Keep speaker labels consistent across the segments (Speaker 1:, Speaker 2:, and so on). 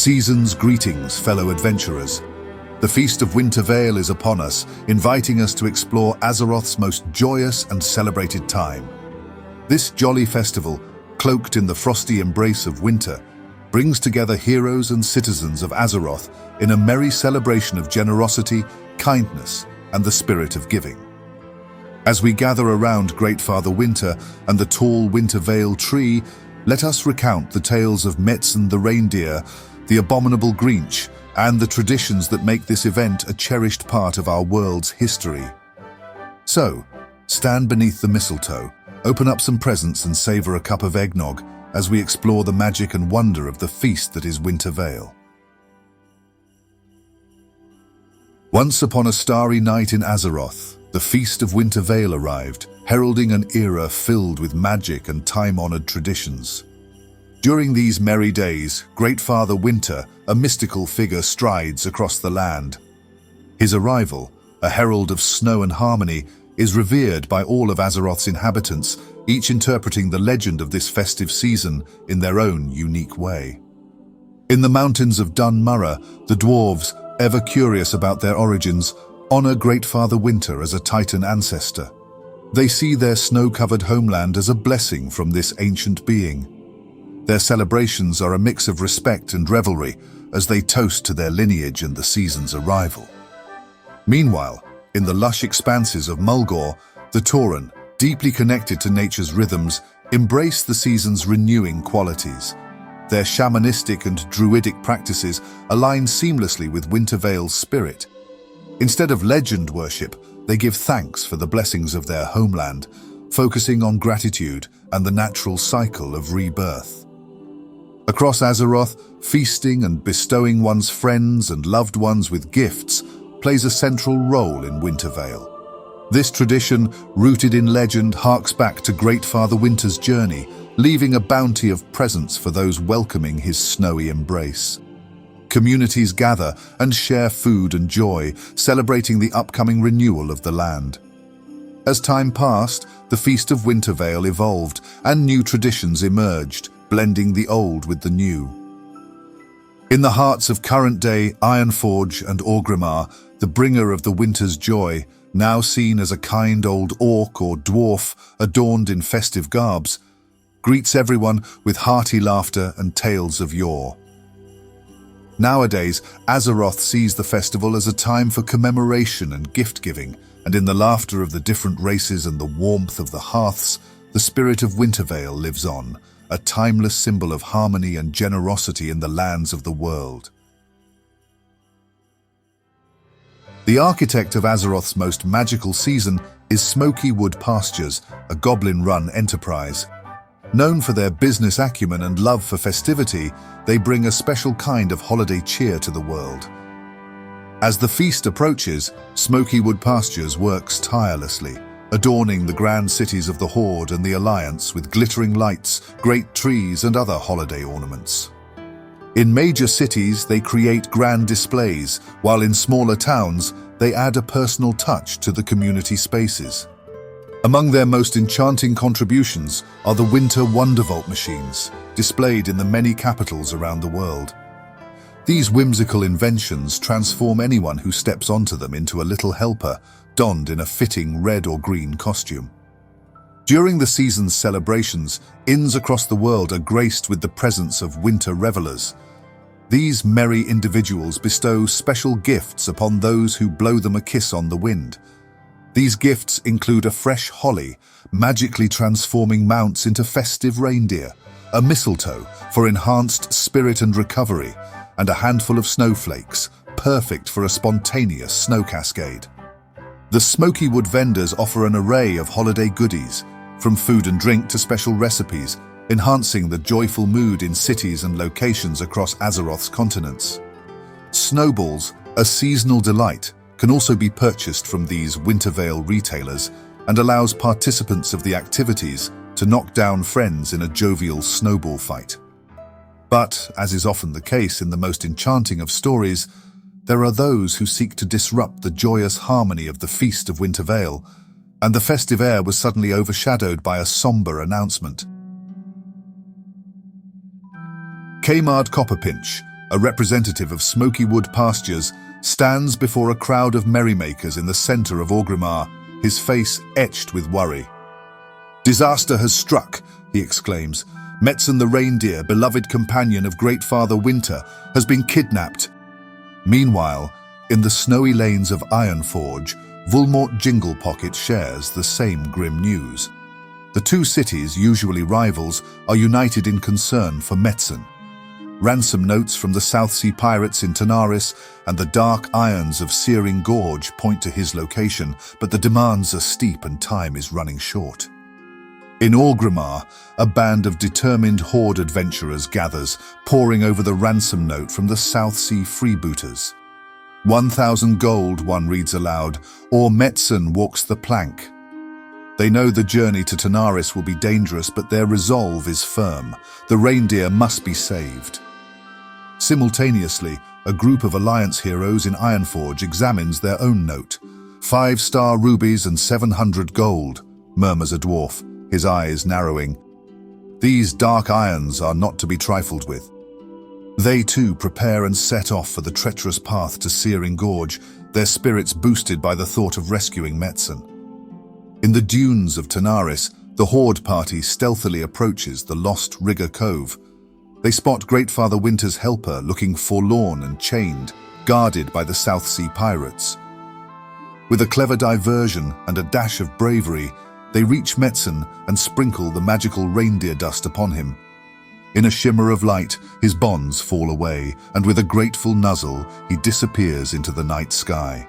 Speaker 1: Season's greetings, fellow adventurers. The Feast of Winter Vale is upon us, inviting us to explore Azeroth's most joyous and celebrated time. This jolly festival, cloaked in the frosty embrace of winter, brings together heroes and citizens of Azeroth in a merry celebration of generosity, kindness, and the spirit of giving. As we gather around Greatfather Winter and the tall Winter Vale tree, let us recount the tales of Metzen the Reindeer, the Abominable Greench, and the traditions that make this event a cherished part of our world's history. So, stand beneath the mistletoe, open up some presents and savor a cup of eggnog as we explore the magic and wonder of the feast that is Winter Vale. Once upon a starry night in Azeroth, the Feast of Winter Vale arrived, heralding an era filled with magic and time-honored traditions. During these merry days, Greatfather Winter, a mystical figure, strides across the land. His arrival, a herald of snow and harmony, is revered by all of Azeroth's inhabitants, each interpreting the legend of this festive season in their own unique way. In the mountains of Dun Murrah, the dwarves, ever curious about their origins, honor Greatfather Winter as a Titan ancestor. They see their snow-covered homeland as a blessing from this ancient being. Their celebrations are a mix of respect and revelry as they toast to their lineage and the season's arrival. Meanwhile, in the lush expanses of Mulgore, the Tauren, deeply connected to nature's rhythms, embrace the season's renewing qualities. Their shamanistic and druidic practices align seamlessly with Winter Vale's spirit. Instead of legend worship, they give thanks for the blessings of their homeland, focusing on gratitude and the natural cycle of rebirth. Across Azeroth, feasting and bestowing one's friends and loved ones with gifts plays a central role in Winter Vale. This tradition, rooted in legend, harks back to Greatfather Winter's journey, leaving a bounty of presents for those welcoming his snowy embrace. Communities gather and share food and joy, celebrating the upcoming renewal of the land. As time passed, the Feast of Winter Vale evolved and new traditions emerged, blending the old with the new. In the hearts of current-day Ironforge and Orgrimmar, the bringer of the winter's joy, now seen as a kind old orc or dwarf adorned in festive garbs, greets everyone with hearty laughter and tales of yore. Nowadays, Azeroth sees the festival as a time for commemoration and gift-giving, and in the laughter of the different races and the warmth of the hearths, the spirit of Winter Vale lives on, a timeless symbol of harmony and generosity in the lands of the world. The architect of Azeroth's most magical season is Smokywood Pastures, a goblin-run enterprise. Known for their business acumen and love for festivity, they bring a special kind of holiday cheer to the world. As the feast approaches, Smokywood Pastures works tirelessly, adorning the grand cities of the Horde and the Alliance with glittering lights, great trees, and other holiday ornaments. In major cities, they create grand displays, while in smaller towns, they add a personal touch to the community spaces. Among their most enchanting contributions are the Winter Wondervault machines, displayed in the many capitals around the world. These whimsical inventions transform anyone who steps onto them into a little helper, donned in a fitting red or green costume. During the season's celebrations, inns across the world are graced with the presence of winter revelers. These merry individuals bestow special gifts upon those who blow them a kiss on the wind. These gifts include a fresh holly, magically transforming mounts into festive reindeer, a mistletoe for enhanced spirit and recovery, and a handful of snowflakes, perfect for a spontaneous snow cascade. The Smokywood vendors offer an array of holiday goodies, from food and drink to special recipes, enhancing the joyful mood in cities and locations across Azeroth's continents. Snowballs, a seasonal delight, can also be purchased from these Winter Vale retailers and allows participants of the activities to knock down friends in a jovial snowball fight. But, as is often the case in the most enchanting of stories, there are those who seek to disrupt the joyous harmony of the Feast of Winter Vale, and the festive air was suddenly overshadowed by a somber announcement. Kamard Copperpinch, a representative of Smokywood Pastures, stands before a crowd of merrymakers in the center of Orgrimmar, his face etched with worry. "Disaster has struck," he exclaims. "Metzen the Reindeer, beloved companion of Greatfather Winter, has been kidnapped." Meanwhile, in the snowy lanes of Ironforge, Vulmort Jinglepocket shares the same grim news. The two cities, usually rivals, are united in concern for Metzen. Ransom notes from the South Sea pirates in Tanaris and the dark irons of Searing Gorge point to his location, but the demands are steep and time is running short. In Orgrimmar, a band of determined horde adventurers gathers, poring over the ransom note from the South Sea freebooters. 1,000 gold, one reads aloud, or Metzen walks the plank. They know the journey to Tanaris will be dangerous, but their resolve is firm. The reindeer must be saved. Simultaneously, a group of Alliance heroes in Ironforge examines their own note. 5-star rubies and 700 gold, murmurs a dwarf, his eyes narrowing. These dark irons are not to be trifled with. They too prepare and set off for the treacherous path to Searing Gorge, their spirits boosted by the thought of rescuing Metzen. In the dunes of Tanaris, the Horde party stealthily approaches the lost Rigger Cove. They spot Greatfather Winter's helper looking forlorn and chained, guarded by the South Sea pirates. With a clever diversion and a dash of bravery, they reach Metzen and sprinkle the magical reindeer dust upon him. In a shimmer of light, his bonds fall away, and with a grateful nuzzle, he disappears into the night sky.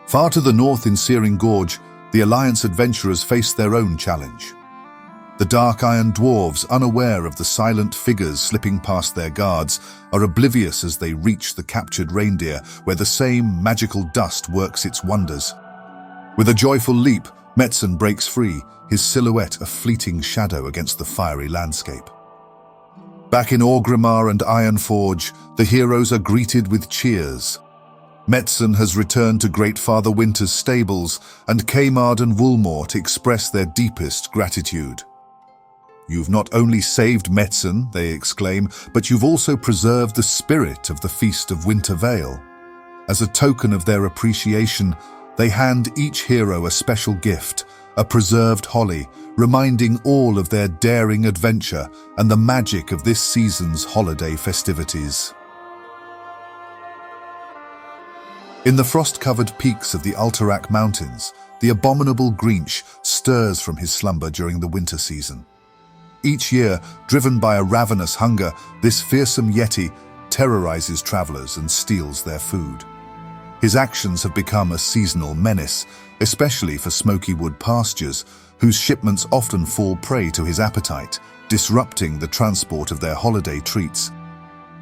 Speaker 1: Far to the north in Searing Gorge, the Alliance adventurers face their own challenge. The dark iron dwarves, unaware of the silent figures slipping past their guards, are oblivious as they reach the captured reindeer, where the same magical dust works its wonders. With a joyful leap, Metzen breaks free, his silhouette a fleeting shadow against the fiery landscape. Back in Orgrimmar and Ironforge, the heroes are greeted with cheers. Metzen has returned to Greatfather Winter's stables, and Caemard and Vulmort express their deepest gratitude. "You've not only saved Metzen," they exclaim, "but you've also preserved the spirit of the Feast of Winter Vale." As a token of their appreciation, they hand each hero a special gift, a preserved holly, reminding all of their daring adventure and the magic of this season's holiday festivities. In the frost-covered peaks of the Alterac Mountains, the Abominable Greench stirs from his slumber during the winter season. Each year, driven by a ravenous hunger, this fearsome yeti terrorizes travelers and steals their food. His actions have become a seasonal menace, especially for Smokywood Pastures, whose shipments often fall prey to his appetite, disrupting the transport of their holiday treats.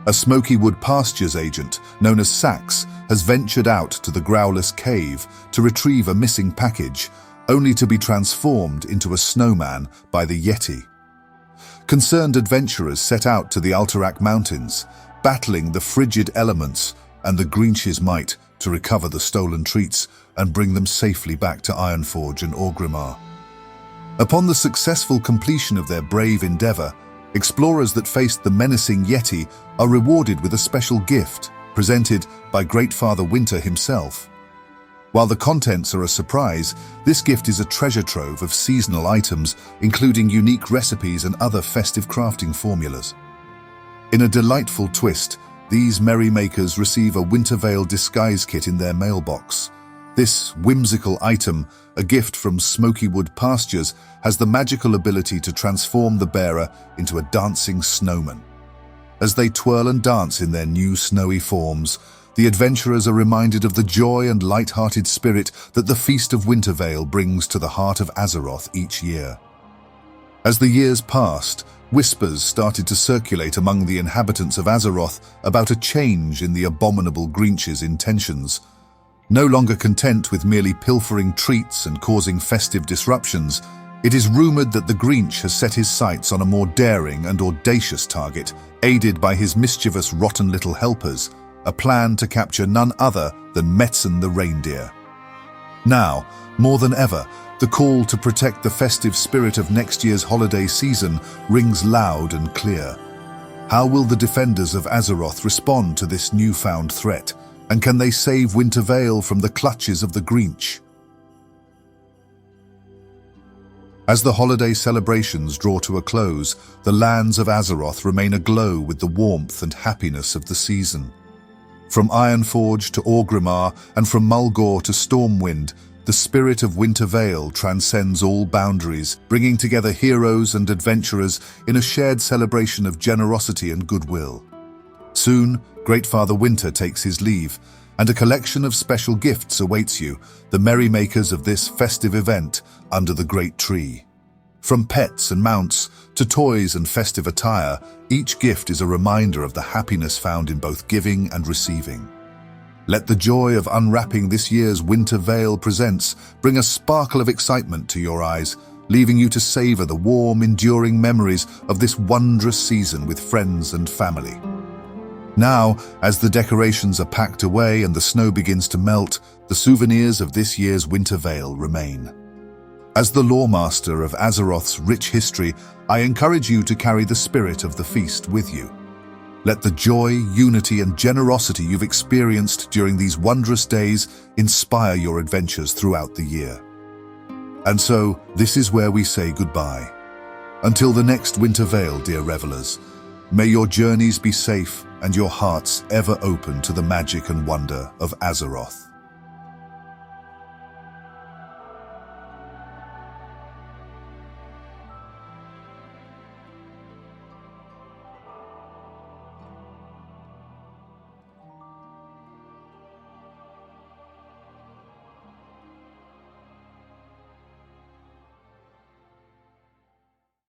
Speaker 1: A Smokywood Pastures agent, known as Sax, has ventured out to the Growless Cave to retrieve a missing package, only to be transformed into a snowman by the Yeti. Concerned adventurers set out to the Alterac Mountains, battling the frigid elements and the Greench's might to recover the stolen treats and bring them safely back to Ironforge and Orgrimmar. Upon the successful completion of their brave endeavor, explorers that faced the menacing Yeti are rewarded with a special gift, presented by Greatfather Winter himself. While the contents are a surprise, this gift is a treasure trove of seasonal items, including unique recipes and other festive crafting formulas. In a delightful twist, these merrymakers receive a Winter Vale disguise kit in their mailbox. This whimsical item, a gift from Smokywood Pastures, has the magical ability to transform the bearer into a dancing snowman. As they twirl and dance in their new snowy forms, the adventurers are reminded of the joy and light-hearted spirit that the Feast of Winter Vale brings to the heart of Azeroth each year. As the years passed, whispers started to circulate among the inhabitants of Azeroth about a change in the Abominable Greench's intentions. No longer content with merely pilfering treats and causing festive disruptions, it is rumored that the Greench has set his sights on a more daring and audacious target, aided by his mischievous rotten little helpers, a plan to capture none other than Metzen the Reindeer. Now, more than ever, the call to protect the festive spirit of next year's holiday season rings loud and clear. How will the defenders of Azeroth respond to this newfound threat? And can they save Winter Vale from the clutches of the Greench? As the holiday celebrations draw to a close, the lands of Azeroth remain aglow with the warmth and happiness of the season. From Ironforge to Orgrimmar and from Mulgore to Stormwind, the spirit of Winter Vale transcends all boundaries, bringing together heroes and adventurers in a shared celebration of generosity and goodwill. Soon, Greatfather Winter takes his leave, and a collection of special gifts awaits you, the merrymakers of this festive event under the Great Tree. From pets and mounts to toys and festive attire, each gift is a reminder of the happiness found in both giving and receiving. Let the joy of unwrapping this year's Winter Vale presents bring a sparkle of excitement to your eyes, leaving you to savor the warm, enduring memories of this wondrous season with friends and family. Now, as the decorations are packed away and the snow begins to melt, the souvenirs of this year's Winter Vale remain. As the lore-master of Azeroth's rich history, I encourage you to carry the spirit of the feast with you. Let the joy, unity, and generosity you've experienced during these wondrous days inspire your adventures throughout the year. And so, this is where we say goodbye. Until the next Winter Vale, dear revelers, may your journeys be safe and your hearts ever open to the magic and wonder of Azeroth.